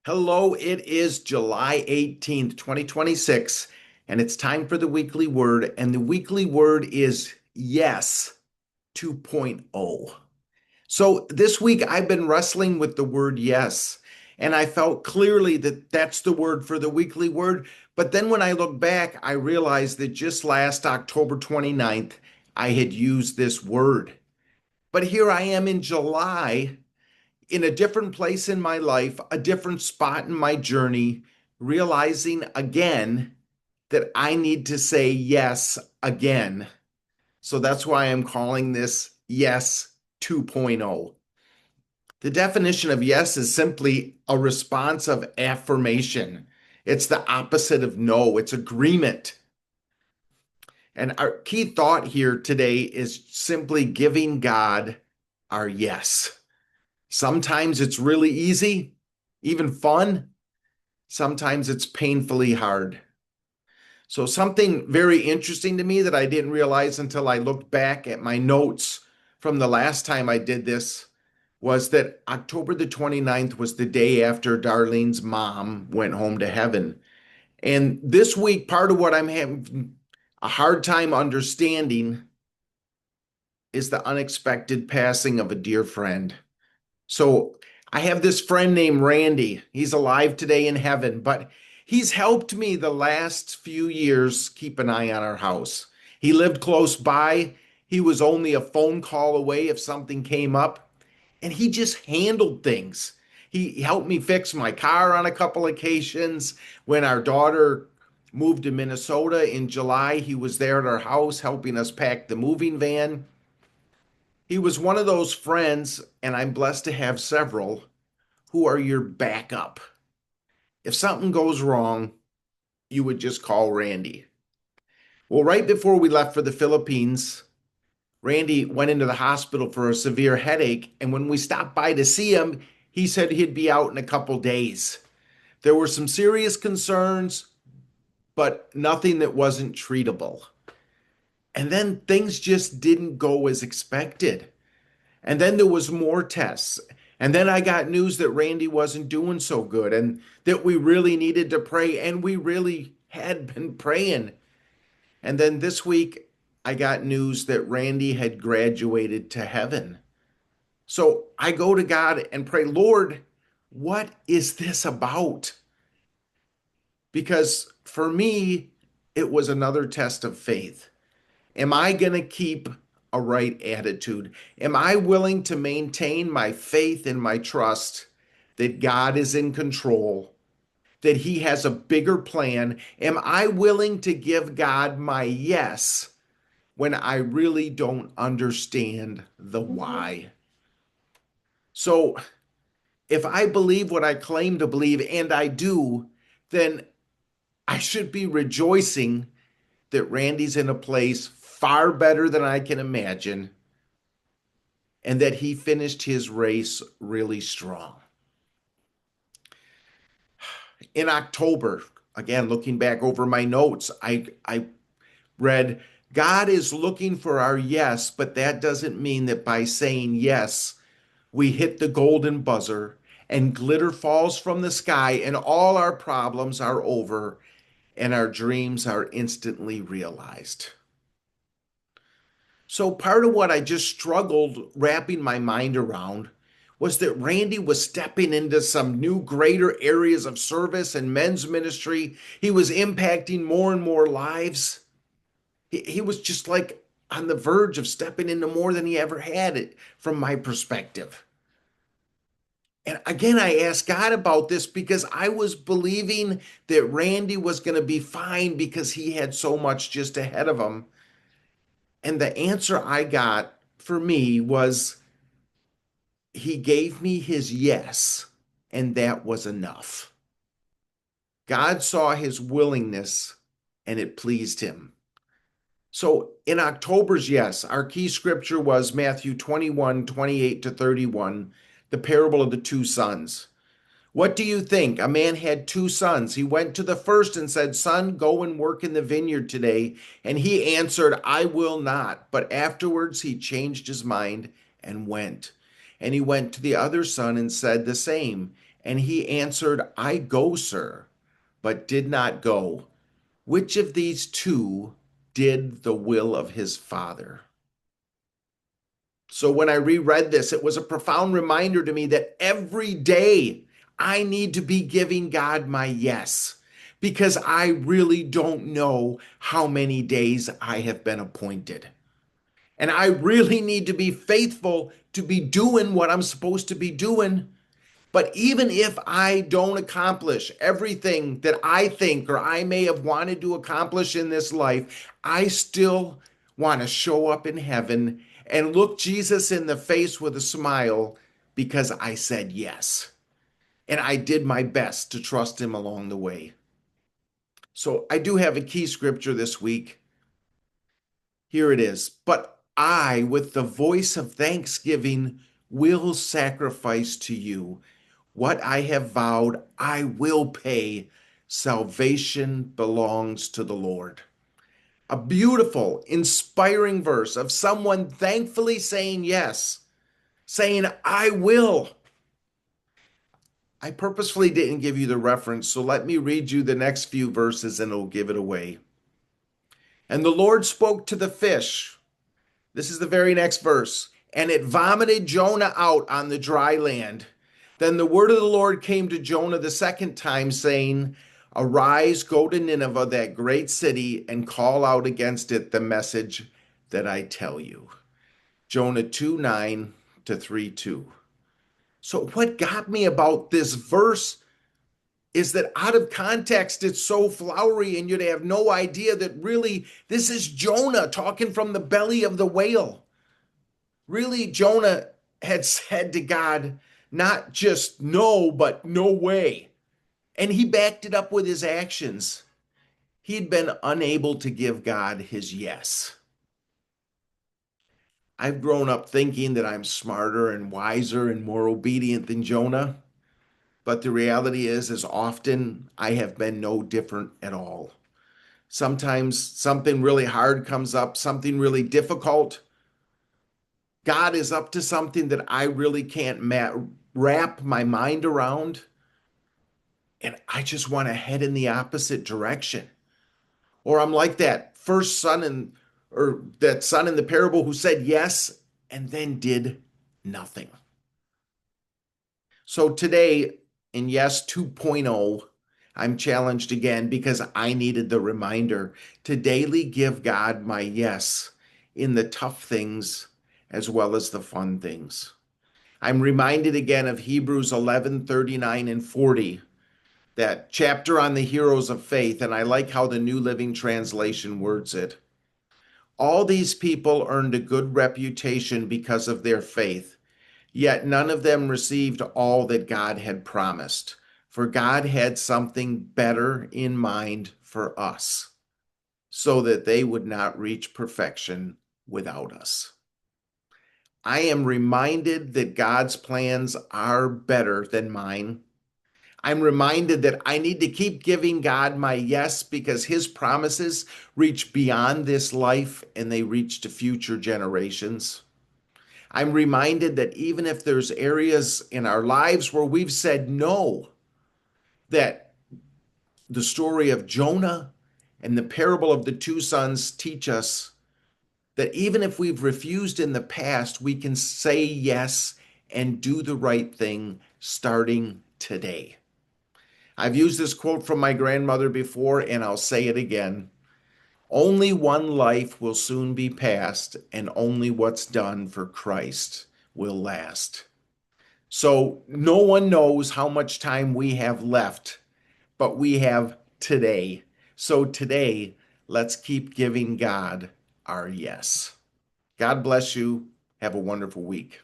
Hello, it is July 18th, 2026, and it's time for the weekly word. And the weekly word is yes 2.0. So this week I've been wrestling with the word yes, and I felt clearly that that's the word for the weekly word. But then when I look back, I realized that just last October 29th, I had used this word. But here I am in July in a different place in my life, a different spot in my journey, realizing again that I need to say yes again. So that's why I'm calling this Yes 2.0. The definition of yes is simply a response of affirmation. It's the opposite of no, it's agreement. And our key thought here today is simply giving God our yes. Sometimes it's really easy, even fun. Sometimes it's painfully hard. So, something very interesting to me that I didn't realize until I looked back at my notes from the last time I did this was that October the 29th was the day after Darlene's mom went home to heaven. And this week, part of what I'm having a hard time understanding is the unexpected passing of a dear friend. So I have this friend named Randy. He's alive today in heaven, but he's helped me the last few years keep an eye on our house. He lived close by. He was only a phone call away if something came up, and he just handled things. He helped me fix my car on a couple occasions. When our daughter moved to Minnesota in July, he was there at our house helping us pack the moving van. He was one of those friends, and I'm blessed to have several, who are your backup. If something goes wrong, you would just call Randy. Well, right before we left for the Philippines, Randy went into the hospital for a severe headache. And when we stopped by to see him, he said he'd be out in a couple days. There were some serious concerns, but nothing that wasn't treatable. And then things just didn't go as expected. And then there was more tests. And then I got news that Randy wasn't doing so good and that we really needed to pray. And we really had been praying. And then this week, I got news that Randy had graduated to heaven. So I go to God and pray, Lord, what is this about? Because for me, it was another test of faith. Am I going to keep a right attitude? Am I willing to maintain my faith and my trust that God is in control, that He has a bigger plan? Am I willing to give God my yes when I really don't understand the why? So, if I believe what I claim to believe, and I do, then I should be rejoicing that Randy's in a place far better than I can imagine and that he finished his race really strong. In October, again, looking back over my notes, I read, God is looking for our yes, but that doesn't mean that by saying yes, we hit the golden buzzer and glitter falls from the sky and all our problems are over and our dreams are instantly realized. So part of what I just struggled wrapping my mind around was that Randy was stepping into some new greater areas of service and men's ministry. He was impacting more and more lives. He was just like on the verge of stepping into more than he ever had it from my perspective. And again, I asked God about this because I was believing that Randy was going to be fine because he had so much just ahead of him. And the answer I got for me was he gave me his yes, and that was enough. God saw his willingness and it pleased him. So in October's yes, our key scripture was Matthew 21:28 to 31, the parable of the two sons. What do you think? A man had two sons. He went to the first and said, Son, go and work in the vineyard today. And he answered, I will not. But afterwards he changed his mind and went. And he went to the other son and said the same. And he answered, I go, sir, but did not go. Which of these two did the will of his father? So when I reread this, it was a profound reminder to me that every day I need to be giving God my yes, because I really don't know how many days I have been appointed. And I really need to be faithful to be doing what I'm supposed to be doing. But even if I don't accomplish everything that I think or I may have wanted to accomplish in this life, I still want to show up in heaven and look Jesus in the face with a smile because I said yes. And I did my best to trust him along the way. So I do have a key scripture this week. Here it is. But I, with the voice of thanksgiving, will sacrifice to you. What I have vowed, I will pay. Salvation belongs to the Lord. A beautiful, inspiring verse of someone thankfully saying yes, saying, I will. I purposefully didn't give you the reference, so let me read you the next few verses and it'll give it away. And the Lord spoke to the fish. This is the very next verse. And it vomited Jonah out on the dry land. Then the word of the Lord came to Jonah the second time, saying, Arise, go to Nineveh, that great city, and call out against it the message that I tell you. Jonah 2:9 to 3:2. So, what got me about this verse is that out of context, it's so flowery, and you'd have no idea that really this is Jonah talking from the belly of the whale. Really, Jonah had said to God, not just no, but no way. And he backed it up with his actions. He'd been unable to give God his yes. I've grown up thinking that I'm smarter and wiser and more obedient than Jonah. But the reality is often I have been no different at all. Sometimes something really hard comes up, something really difficult. God is up to something that I really can't wrap my mind around. And I just want to head in the opposite direction. Or I'm like that first son or that son in the parable who said yes and then did nothing. So today in Yes 2.0, I'm challenged again because I needed the reminder to daily give God my yes in the tough things as well as the fun things. I'm reminded again of Hebrews 11:39 and 40, that chapter on the heroes of faith, and I like how the New Living Translation words it. All these people earned a good reputation because of their faith, yet none of them received all that God had promised, for God had something better in mind for us, so that they would not reach perfection without us. I am reminded that God's plans are better than mine. I'm reminded that I need to keep giving God my yes because his promises reach beyond this life and they reach to future generations. I'm reminded that even if there's areas in our lives where we've said no, that the story of Jonah and the parable of the two sons teach us that even if we've refused in the past, we can say yes and do the right thing starting today. I've used this quote from my grandmother before, and I'll say it again. Only one life will soon be passed, and only what's done for Christ will last. So no one knows how much time we have left, but we have today. So today, let's keep giving God our yes. God bless you. Have a wonderful week.